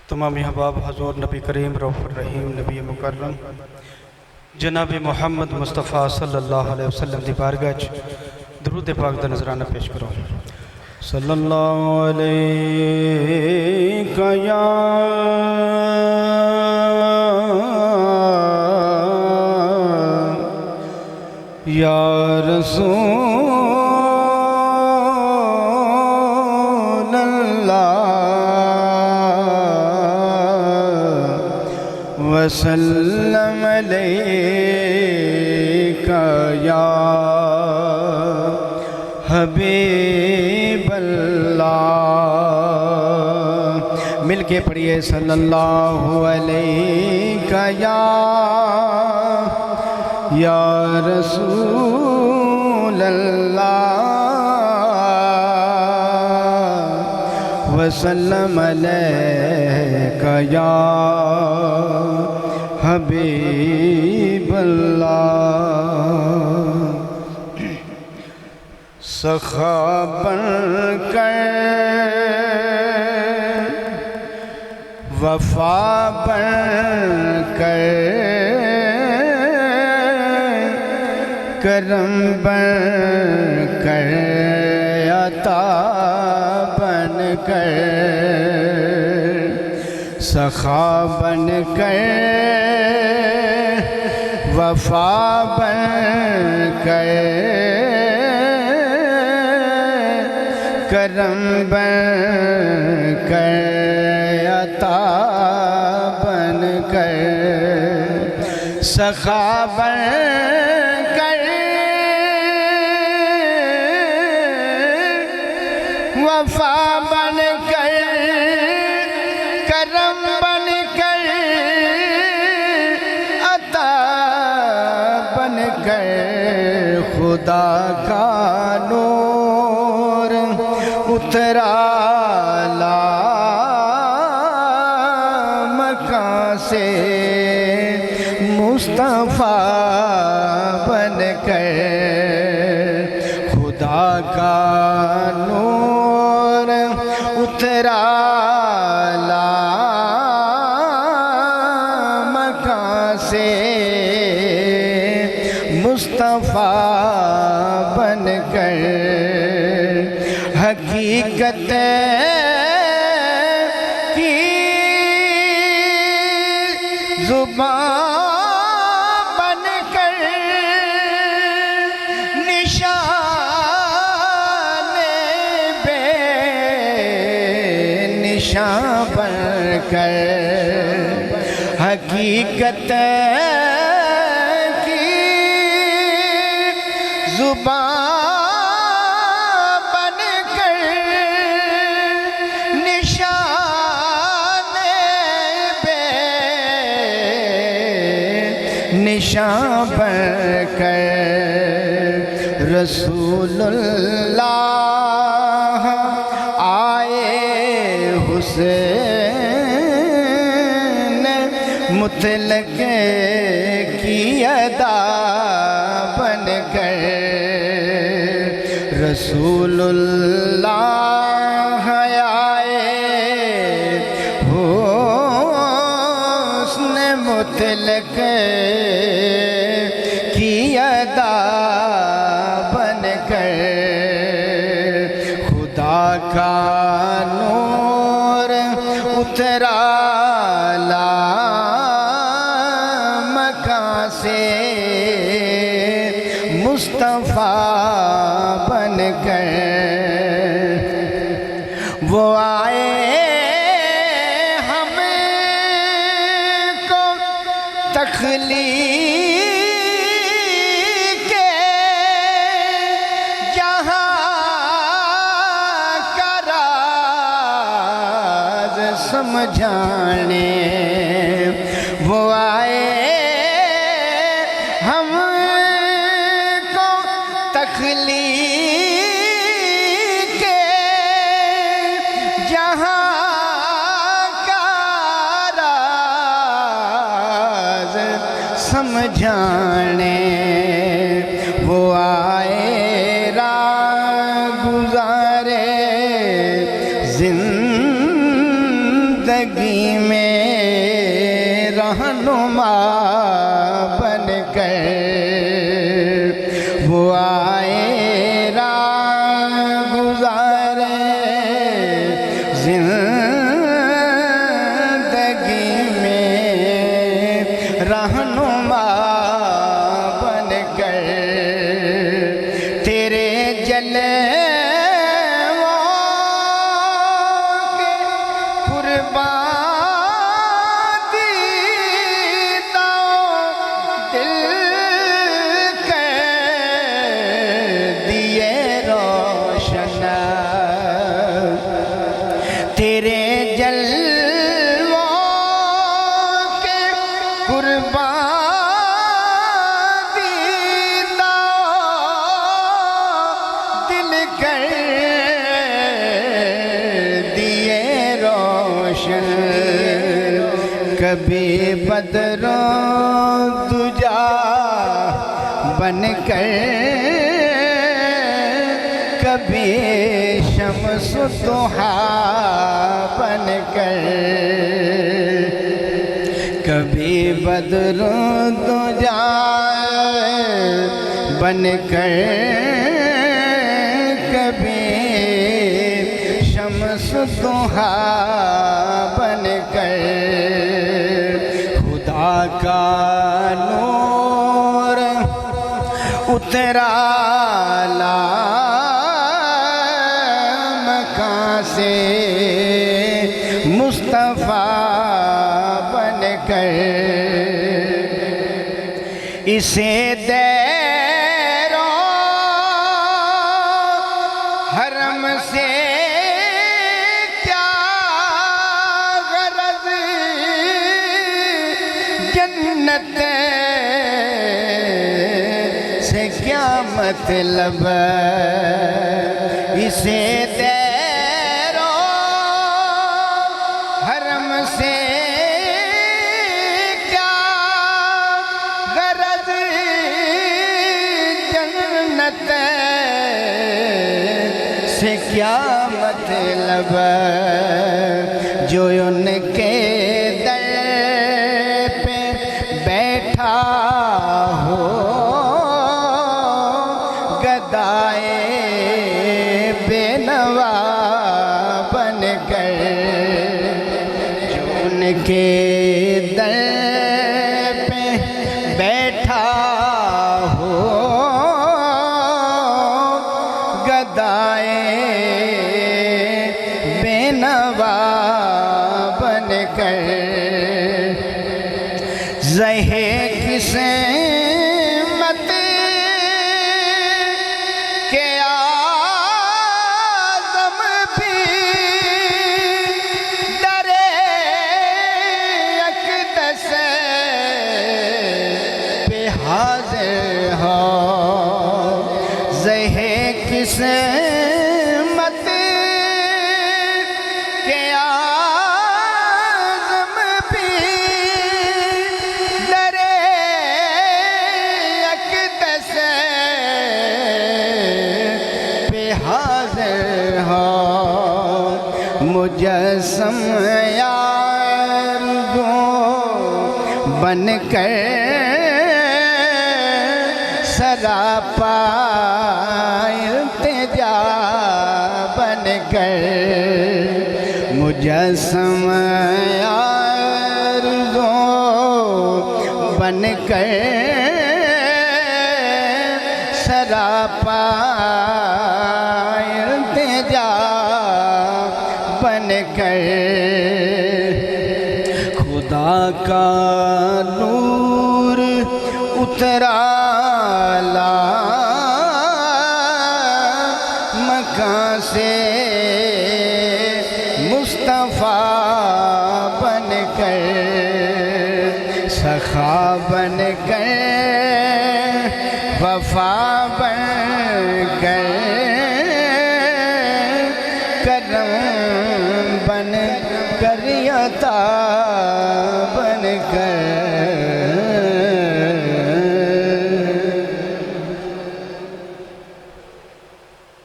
تمام احباب حضور نبی کریم رؤوف الرحیم نبی مکرم جناب محمد مصطفیٰ صلی اللہ علیہ وسلم دی بارگاہ درود پاک دا نظرانہ پیش کرو۔ صلی اللہ علیہ یا رسول اللہ وسلم علیکہ یا حبیب اللہ۔ مل کے پڑھئے صلی اللہ علیہ یا رسول اللہ وسلم علیکہ یا حبیب اللہ۔ سخا بن کر وفا بن کر کرم بن کر عطا بن کر سخا بن کر وفا بن کر کرم بن کر عطا بن کر سخا بن کر وفا بن کر کرم بن کر عطا بن کر خدا کا نور اترا لا مکان سے مصطفیٰ بن کر خدا کا نور اترا لا مکان سے مصطفیٰ بن کر حقیقت کی زبان بن کر نشان بے نشان بن کر حقیقت کی زبان نشان بن کر رسول اللہ آئے حسین مطلق کی ادا بن کر رسول اللہ آئے حسن مطلق کی ادا بن کر خدا کا نور اترا لا مکان سے مصطفیٰ بن کر وہ آئے تخلیق جہاں کا راز سمجھانے وہ آئے ہم کو تخلیق جہاں سمجھانے وہ آئے راہ گزارے زندگی زندگی میں رہنما بن کر وہ آئے راہ گزارے زندگی میں رہنما بن کر تیرے جلووں کے قربان دیتا دل کر دیے روشن تیرے جلووں کے قربان دیتا دل کر دیے روشن کبھی بدر و دجا بن کر کبھی شمس و ضحیٰ بن کر کبھی بدر و دجا بن کر کبھی شمس و ضحیٰ بن کر خدا کا نور اترا مکان سے مصطفیٰ بن کر اسے دیر و حرم سے کیا غرض جنت سے کیا مطلب اسے دیر و حرم سے کیا غرض جنت سے کیا مطلب جو ان کے در پہ بیٹھا ہو گدائے بے نوا بن کر جو ان کے در پہ بیٹھا ہو گدائے بے نوا بن کر زہے قسمت کے آدم بھی در اقدس پہ حاضر ہو زہے قسمت کے آدم بھی در اقدس پہ حاضر ہو مجسم یار بن کر سراپا التجا بن کر مجسم آرزو بن کر سراپا التجا بن کر خدا کا نور اترا مکان سے مصطفیٰ بن کر سخا بن کر وفا بن کر کرم بن کر عطا بن کر